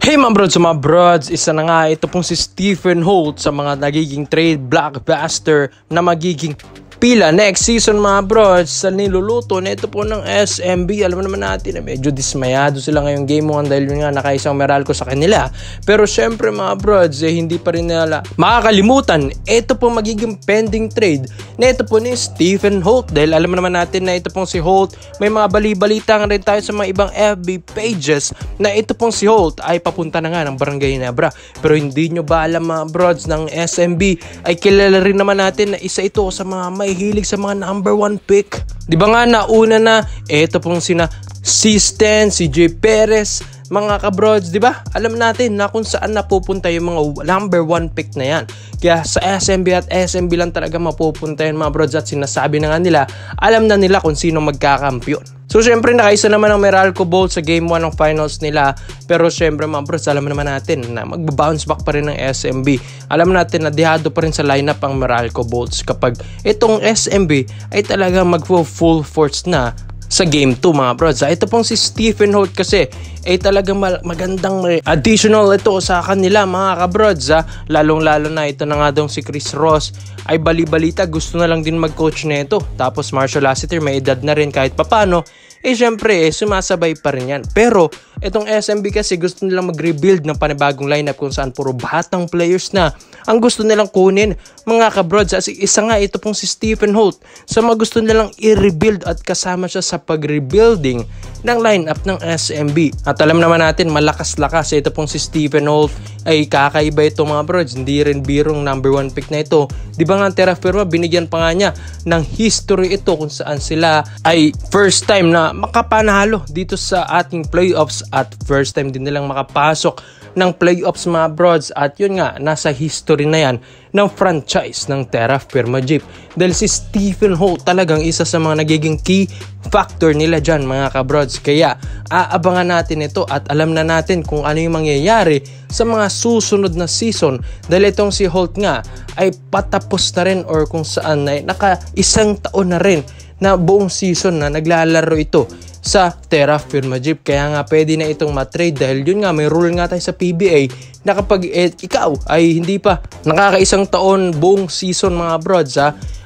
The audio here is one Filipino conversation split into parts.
Hey mga broads, isa na nga ito pong si Stephen Holt sa mga nagiging trade blockbuster na magiging pila next season mga broads sa niluluto na ito po ng SMB. Alam naman natin na medyo dismayado sila ngayong game 1 dahil yun nga nakaisang Meralco sa kanila. Pero syempre mga broads, hindi pa rin nila makakalimutan ito po magiging pending trade na ito po ni Stephen Holt. Dahil alam naman natin na ito pong si Holt, may mga bali-balita rin tayo sa mga ibang FB pages na ito pong si Holt ay papunta na nga ng Barangay Ginebra. Pero hindi nyo ba alam mga broads, ng SMB ay kilala rin naman natin na isa ito sa mga may hilig sa mga number 1 pick. Di ba nga nauna na ito pong sina C-Stan, CJ Perez, mga kabrods, di ba? Alam natin na kung saan napupunta yung mga number 1 pick na yan. Kaya sa SMB at SMB lang talaga mapupunta yan mga brods, at sinasabi na nga nila, alam na nila kung sino magkakampiyon. So syempre nakaisa naman ang Meralco Bolt sa game 1 ng finals nila. Pero syempre mga brods, alam naman natin na magbabounce back pa rin ng SMB. Alam natin na dihado pa rin sa lineup ang Meralco Bolts kapag itong SMB ay talagang mag-full force na sa game 2 mga brods. Ito pong si Stephen Holt kasi ay talagang magandang additional ito sa kanila mga kabrods. Lalong lalo na ito na nga daw si Chris Ross ay bali-balita gusto na lang din mag-coach nito. Tapos Marshall Lassiter may edad na rin kahit papano. Syempre sumasabay pa rin yan. Pero itong SMB kasi gusto nilang mag-rebuild ng panibagong lineup kung saan puro batang players na ang gusto nilang kunin mga kabrods. Isa nga ito pong si Stephen Holt sa mga gusto nilang i-rebuild at kasama siya sa pag-rebuilding ng lineup ng SMB. At alam naman natin malakas-lakas ito pong si Stephen Holt ay kakaiba ito mga brods. Hindi rin birong number 1 pick na ito. Di ba nga Terra Firma binigyan pa nga niya ng history ito kung saan sila ay first time na makapanalo dito sa ating playoffs at first time din nilang makapasok ng playoffs mga brods. At yun nga, nasa history na yan ng franchise ng Terra Firma Jeep. Dahil si Stephen Holt talagang isa sa mga nagiging key factor nila dyan mga kabrods. Kaya aabangan natin ito at alam na natin kung ano yung mangyayari sa mga susunod na season. Dahil itong si Holt nga ay patapos na rin or kung saan ay naka-isang taon na rin na buong season na naglalaro ito sa Terra Firma Jeep. Kaya nga pwede na itong matrade dahil yun nga may rule nga tayo sa PBA na kapag ikaw ay hindi pa nakakaisang taon buong season mga brods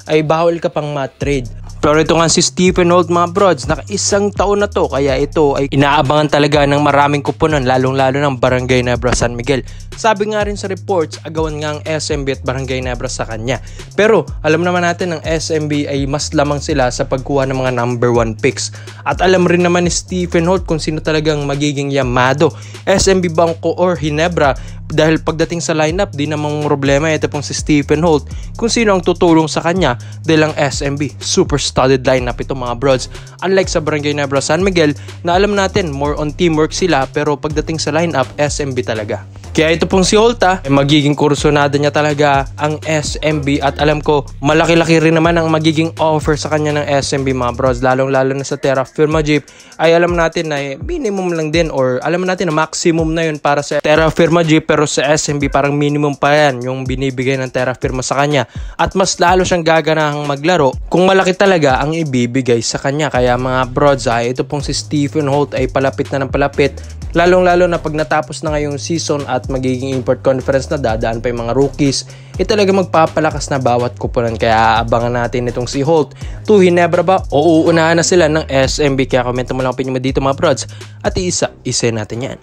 ay bawal ka pang matrade. Pero ito nga si Stephen Holt mga brods, naka-isang taon na to, kaya ito ay inaabangan talaga ng maraming kuponan, lalong-lalo ng Barangay Ginebra San Miguel. Sabi nga rin sa reports, agawan nga ang SMB at Barangay Ginebra sa kanya. Pero alam naman natin ng SMB ay mas lamang sila sa pagkuha ng mga number 1 picks. At alam rin naman ni Stephen Holt kung sino talagang magiging yamado, SMB Bangko or Ginebra. Dahil pagdating sa lineup, di namang problema ito pong si Stephen Holt kung sino ang tutulong sa kanya dahil ang SMB super studded lineup ito mga brods. Unlike sa Barangay Ginebra San Miguel na alam natin more on teamwork sila, pero pagdating sa lineup, SMB talaga. Kaya ito pong si Holt magiging kursunada niya talaga ang SMB at alam ko malaki-laki rin naman ang magiging offer sa kanya ng SMB mga bros, lalong-lalo na sa Terra Firma Jeep. Ay alam natin na minimum lang din or alam natin na maximum na yun para sa Terra Firma Jeep, pero sa SMB parang minimum pa yan yung binibigay ng Terra Firma sa kanya at mas lalo siyang gaganahang maglaro kung malaki talaga ang ibibigay sa kanya. Kaya mga bros, ito pong si Stephen Holt ay palapit na ng palapit, lalong-lalo na pag natapos na ngayong season at magiging import conference na, dadaan pa yung mga rookies, talaga magpapalakas na bawat kuponan. Kaya aabangan natin itong si Holt to Ginebra ba o uunahan na sila ng SMB. Kaya komento mo lang opinion mo dito mga brods at isa natin yan.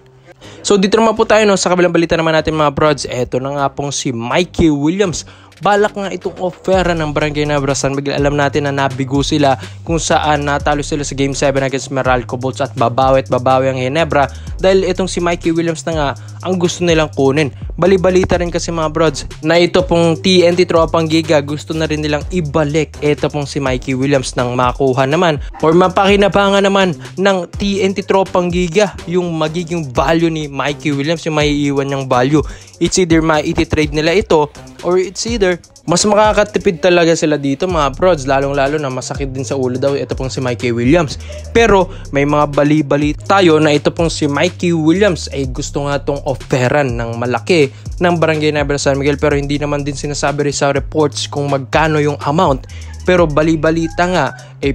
So dito naman po tayo sa kabilang balita naman natin mga brods. Eto na nga pong si Mikey Williams. Balak nga itong offera ng Barangay Ginebra San Miguel. Alam natin na nabigo sila kung saan natalo sila sa Game 7 against Meralco Bolts at babawi ang Ginebra dahil itong si Mikey Williams na nga ang gusto nilang kunin. Bali-balita rin kasi mga brods na ito pong TNT Tropang Giga gusto na rin nilang ibalik ito pong si Mikey Williams nang makuha naman or mapakinabangan naman ng TNT Tropang Giga yung magiging value ni Mikey Williams, yung maiiwan niyang value. It's either ma-trade nila ito or it's either mas makakatipid talaga sila dito mga brods, lalong-lalo na masakit din sa ulo daw ito pong si Mikey Williams. Pero may mga bali-bali tayo na ito pong si Mikey Williams ay gusto nga itong offeran ng malaki ng Barangay Ginebra San Miguel, pero hindi naman din sinasabi rin sa reports kung magkano yung amount. Pero bali-balita nga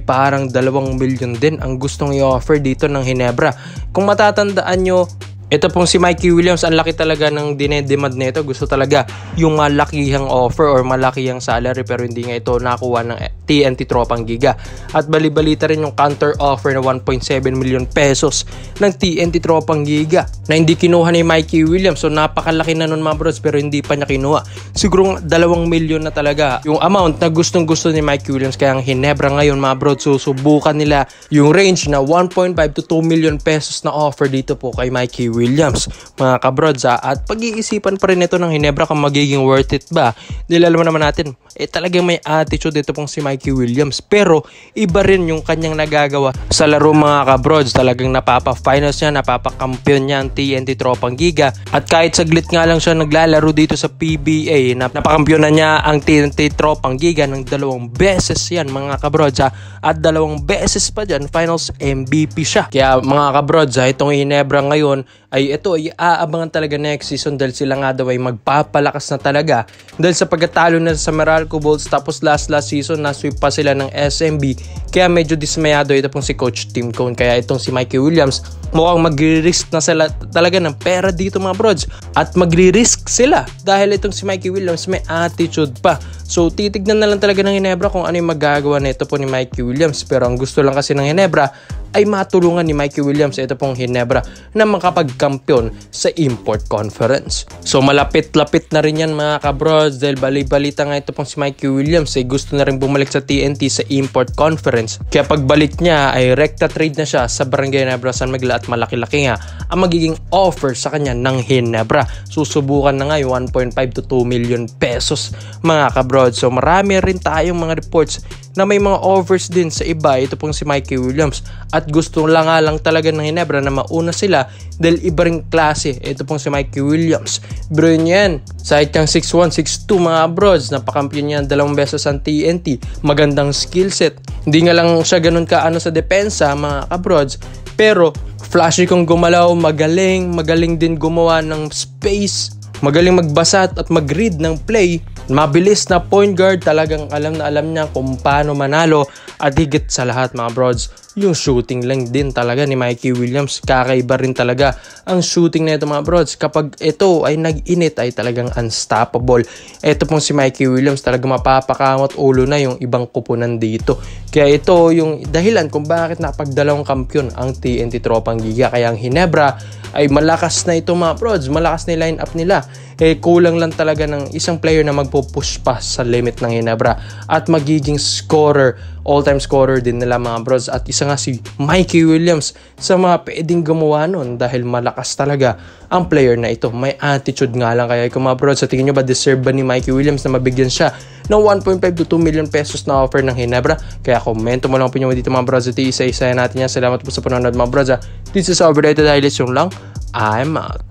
parang 2 milyon din ang gustong i-offer dito ng Ginebra. Kung matatandaan nyo, Ito pong si Mikey Williams, ang laki talaga ng dinedemand nito. Gusto talaga yung malakihang offer or malakihang salary, pero hindi nga ito nakuha ng TNT Tropang Giga. At bali-balita rin yung counter offer na 1.7 million pesos ng TNT Tropang Giga na hindi kinuha ni Mikey Williams. So napakalaki na nun mga bros, pero hindi pa niya kinuha. Siguro 2 milyon na talaga yung amount na gustong gusto ni Mikey Williams. Kaya ang Hinebra ngayon mga bros, susubukan nila yung range na 1.5 to 2 million pesos na offer dito po kay Mikey Williams, mga kabrods. At pag-iisipan pa rin ito ng Hinebra kung magiging worth it ba. Dahil alam naman natin, talagang may attitude dito pong si Mikey Williams, pero iba rin yung kanyang nagagawa sa laro mga kabrods. Talagang napapa-finals niya, napapa-kampiyon niya ang TNT Tropang Giga, at kahit saglit nga lang siya naglalaro dito sa PBA, napakampiyonan niya ang TNT Tropang Giga ng 2 beses yan mga kabrods, at 2 beses pa dyan finals MVP siya. Kaya mga kabrods, itong Hinebra ngayon ay aabangan talaga next season, dahil sila nga daw ay magpapalakas na talaga dahil sa pagkatalo na sa Meralco Bulls, tapos last season na-sweep pa sila ng SMB. Kaya medyo dismayado ito pong si Coach Tim Cone. Kaya itong si Mikey Williams mukhang magre-risk na sila talaga ng pera dito mga brods, at magre-risk sila dahil itong si Mikey Williams may attitude pa. So titignan na lang talaga ng Hinebra kung ano yung magagawa nito po ni Mikey Williams. Pero ang gusto lang kasi ng Hinebra ay matulungan ni Mikey Williams, ito pong Hinebra, na makapagkampiyon sa Import Conference. So malapit-lapit na rin yan mga kabrods, dahil bali-balita nga ito pong si Mikey Williams gusto na rin bumalik sa TNT sa Import Conference. Kaya pagbalik niya ay rekta trade na siya sa Barangay Hinebra San Miguel, at malaki-laki nga ang magiging offer sa kanya ng Hinebra. Susubukan na nga yung 1.5 to 2 million pesos mga kabrods. So marami rin tayong mga reports na may mga offers din sa iba. Ito pong si Mikey Williams, at gusto lang talaga ng Hinebra na mauna sila dahil iba ring klase. Ito pong si Mikey Williams, bro yan, sahit kang 6'1", 6'2" mga brods, napakampiyon niya 2 beses ang TNT, magandang skill set. Hindi nga lang siya ganun kaano sa depensa mga kabrods, pero flashy kong gumalaw, magaling din gumawa ng space, magaling magbasa at mag-read ng play, mabilis na point guard, talagang alam niya kung paano manalo. At higit sa lahat mga brods, yung shooting lang din talaga ni Mikey Williams. Kakaiba rin talaga ang shooting na ito mga brods. Kapag ito ay nag-init ay talagang unstoppable. Ito pong si Mikey Williams, talagang mapapakamot ulo na yung ibang kupunan dito. Kaya ito yung dahilan kung bakit napagdalawang kampiyon ang TNT Tropang Giga. Kaya ang Hinebra ay malakas na ito mga brods, malakas na yung line-up nila. Kulang lang talaga ng isang player na magpo-push pa sa limit ng Hinebra at magiging scorer, all-time scorer din nila mga bros. At isa nga si Mikey Williams sa mga pwedeng gumawa nun, dahil malakas talaga ang player na ito. May attitude nga lang. Kaya kung mga bros, sa tingin nyo ba deserve ba ni Mikey Williams na mabigyan siya ng 1.5 to 2 million pesos na offer ng Hinebra? Kaya komento mo lang opinion mo dito mga bros, at isa-isa natin yan. Salamat po sa panonood mga bros. This is Overrated Highlights yung lang. I'm out.